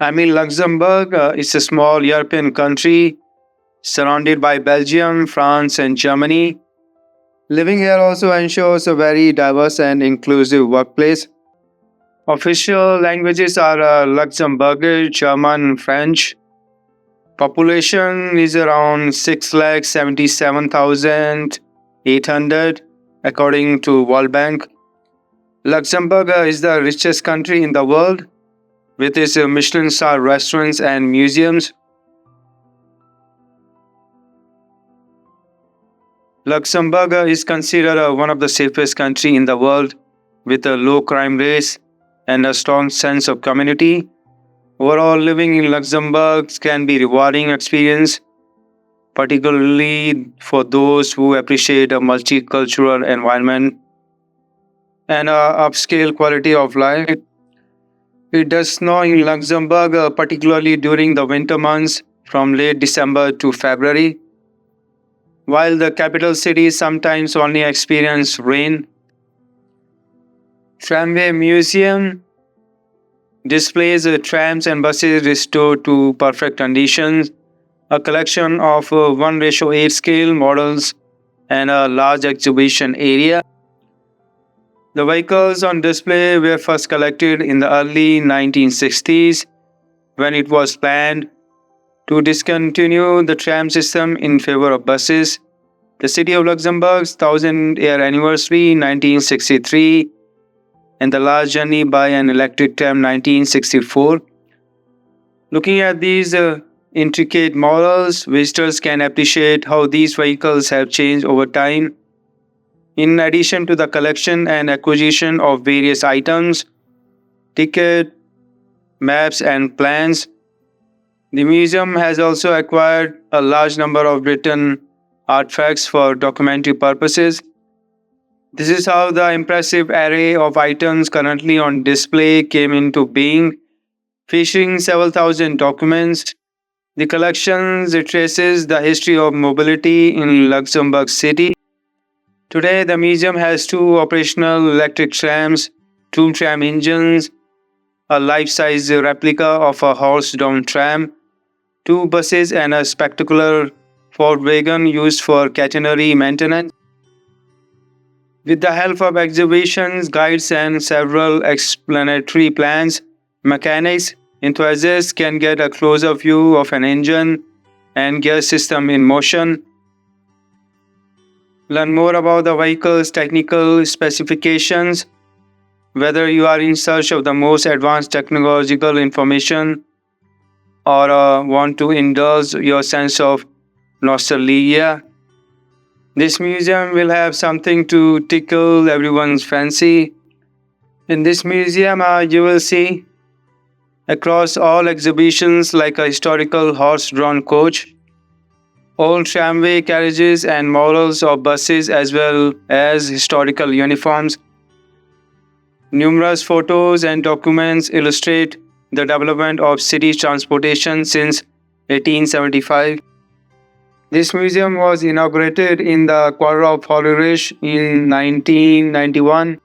Luxembourg is a small European country surrounded by Belgium, France, and Germany. Living here also ensures a very diverse and inclusive workplace. Official languages are Luxembourgish, German, French. Population is around 6,77,800 according to World Bank. Luxembourg is the richest country in the world with its Michelin star restaurants and museums. Luxembourg is considered one of the safest countries in the world with a low crime rate and a strong sense of community. Overall, living in Luxembourg can be a rewarding experience, particularly for those who appreciate a multicultural environment and a upscale quality of life. It does snow in Luxembourg, particularly during the winter months from late December to February, while the capital cities sometimes only experience rain. Tramway Museum displays trams and buses restored to perfect conditions, a collection of 1:8 scale models, and a large exhibition area. The vehicles on display were first collected in the early 1960s when it was planned to discontinue the tram system in favor of buses. The City of Luxembourg's 1000th-year anniversary 1963 and the last journey by an electric tram 1964. Looking at these intricate models, visitors can appreciate how these vehicles have changed over time. In addition to the collection and acquisition of various items, ticket, maps, and plans, the museum has also acquired a large number of written artifacts for documentary purposes. This is how the impressive array of items currently on display came into being, featuring several thousand documents. The collection traces the history of mobility in Luxembourg City. Today, the museum has 2 operational electric trams, 2 tram engines, a life-size replica of a horse-drawn tram, 2 buses, and a spectacular Ford wagon used for catenary maintenance. With the help of exhibitions, guides, and several explanatory plans, mechanics enthusiasts can get a closer view of an engine and gear system in motion. Learn more about the vehicle's technical specifications. Whether you are in search of the most advanced technological information or want to indulge your sense of nostalgia, this museum will have something to tickle everyone's fancy. In this museum, you will see across all exhibitions like a historical horse-drawn coach, old tramway carriages and models of buses as well as historical uniforms. Numerous photos and documents illustrate the development of city transportation since 1875. This museum was inaugurated in the Quarter of Flourish in 1991.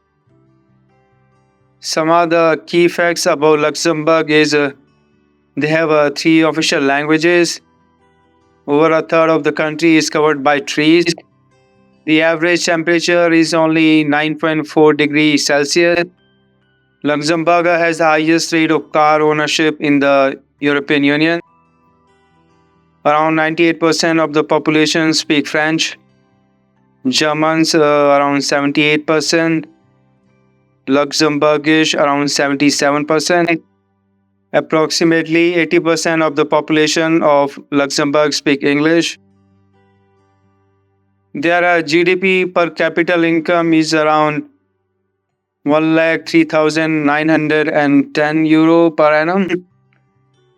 Some of the key facts about Luxembourg is they have 3 official languages. Over a third of the country is covered by trees. The average temperature is only 9.4 degrees Celsius. Luxembourg has the highest rate of car ownership in the European Union. Around 98% of the population speak French. Germans around 78%. Luxembourgish around 77%. Approximately 80% of the population of Luxembourg speak English. Their GDP per capita income is around 1,03,910 euro per annum.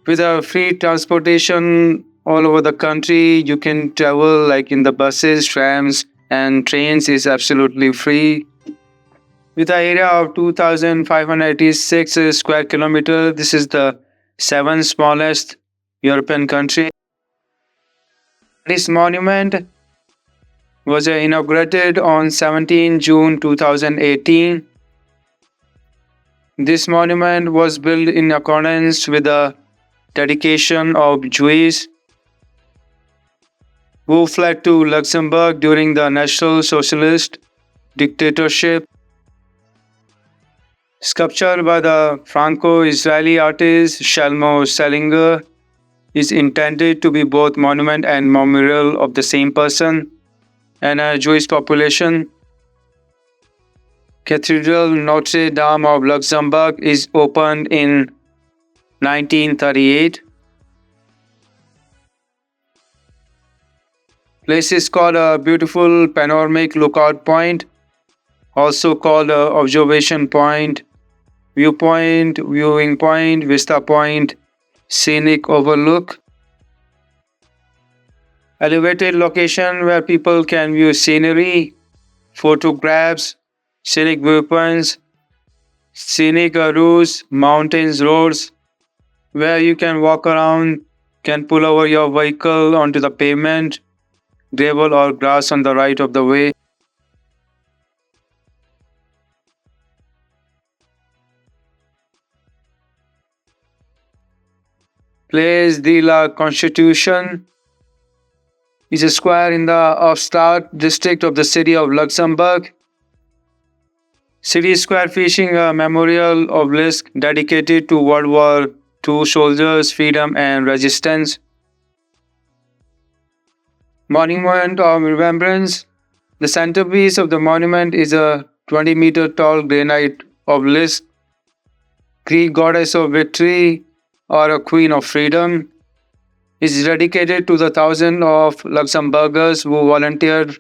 With a free transportation all over the country, you can travel like in the buses, trams, and trains is absolutely free. With an area of 2,586 square kilometers, this is the 7th smallest European country. This monument was inaugurated on 17 June 2018. This monument was built in accordance with the dedication of Jews who fled to Luxembourg during the National Socialist dictatorship. Sculpture by the Franco-Israeli artist Shalmo Salinger is intended to be both monument and memorial of the same person and a Jewish population. Cathedral Notre Dame of Luxembourg is opened in 1938. Place is called a beautiful panoramic lookout point, also called a observation point, viewpoint, viewing point, vista point, scenic overlook. Elevated location where people can view scenery, photographs, scenic viewpoints, scenic routes, mountains, roads, where you can walk around, can pull over your vehicle onto the pavement, gravel or grass on the right of the way. Place de la Constitution is a square in the Offstadt district of the city of Luxembourg. City Square featuring a memorial obelisk dedicated to World War II soldiers, freedom and resistance. Monument of Remembrance. The centerpiece of the monument is a 20-meter tall granite obelisk, Greek goddess of victory or a queen of freedom. Is dedicated to the thousands of Luxembourgers who volunteered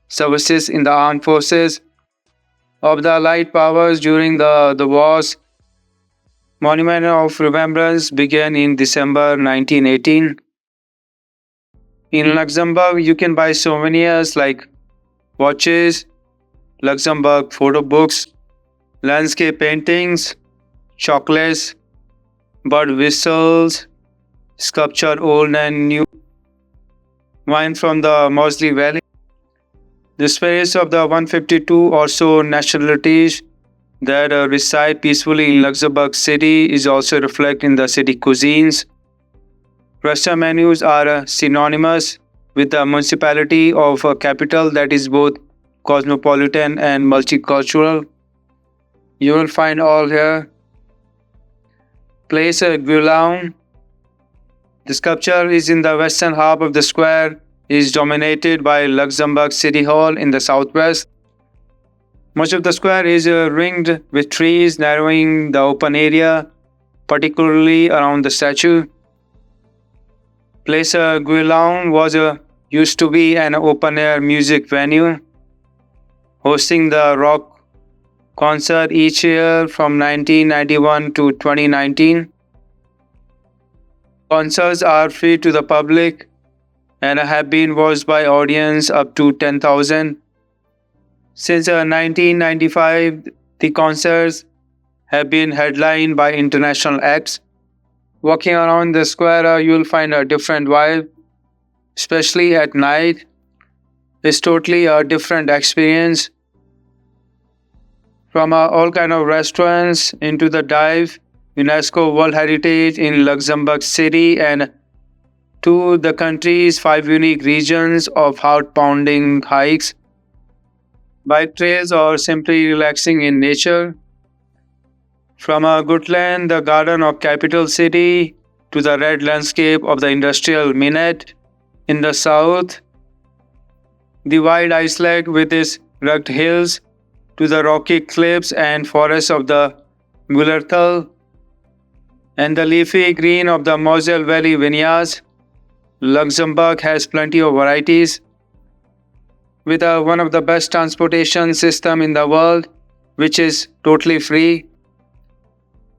services in the armed forces of the Allied powers during the wars. Monument of Remembrance began in December 1918. In Luxembourg, you can buy souvenirs like watches, Luxembourg photo books, landscape paintings, chocolates, bird whistles, sculpture old and new, wine from the Mosley Valley. The spirits of the 152 or so nationalities that reside peacefully in Luxembourg City is also reflected in the city cuisines. Restaurant menus are synonymous with the municipality of a capital that is both cosmopolitan and multicultural. You will find all here. Place Guillaume. The sculpture is in the western half of the square, is dominated by Luxembourg City Hall in the southwest. Much of the square is ringed with trees, narrowing the open area, particularly around the statue. Place Guillaume was used to be an open-air music venue, hosting the rock concert each year from 1991 to 2019. Concerts are free to the public and have been watched by audience up to 10,000. Since 1995, the concerts have been headlined by international acts. Walking around the square, you will find a different vibe, especially at night. It's totally a different experience. From all kind of restaurants into the dive, UNESCO World Heritage in Luxembourg City, and to the country's 5 unique regions of heart-pounding hikes, bike trails, or simply relaxing in nature. From Gutland, the garden of capital city, to the red landscape of the industrial Minette in the south, the wide Iceland with its rugged hills, to the rocky cliffs and forests of the Mullerthal, and the leafy green of the Moselle Valley vineyards. Luxembourg has plenty of varieties. With one of the best transportation system in the world, which is totally free.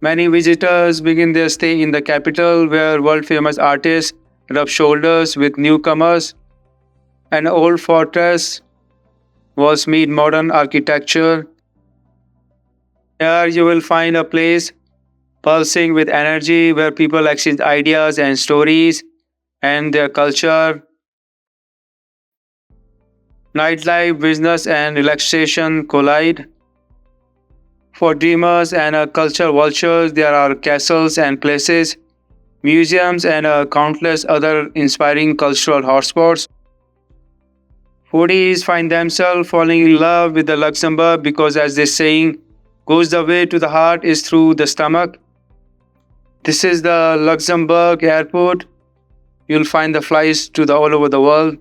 Many visitors begin their stay in the capital, where world-famous artists rub shoulders with newcomers. An old fortress walls meet modern architecture. Here you will find a place pulsing with energy, where people exchange ideas and stories and their culture. Nightlife, business and relaxation collide. For dreamers and culture vultures, there are castles and places museums, and countless other inspiring cultural hotspots. Foodies find themselves falling in love with the Luxembourg because, as they saying, goes the way to the heart is through the stomach. This is the Luxembourg airport. You'll find the flights to the all over the world.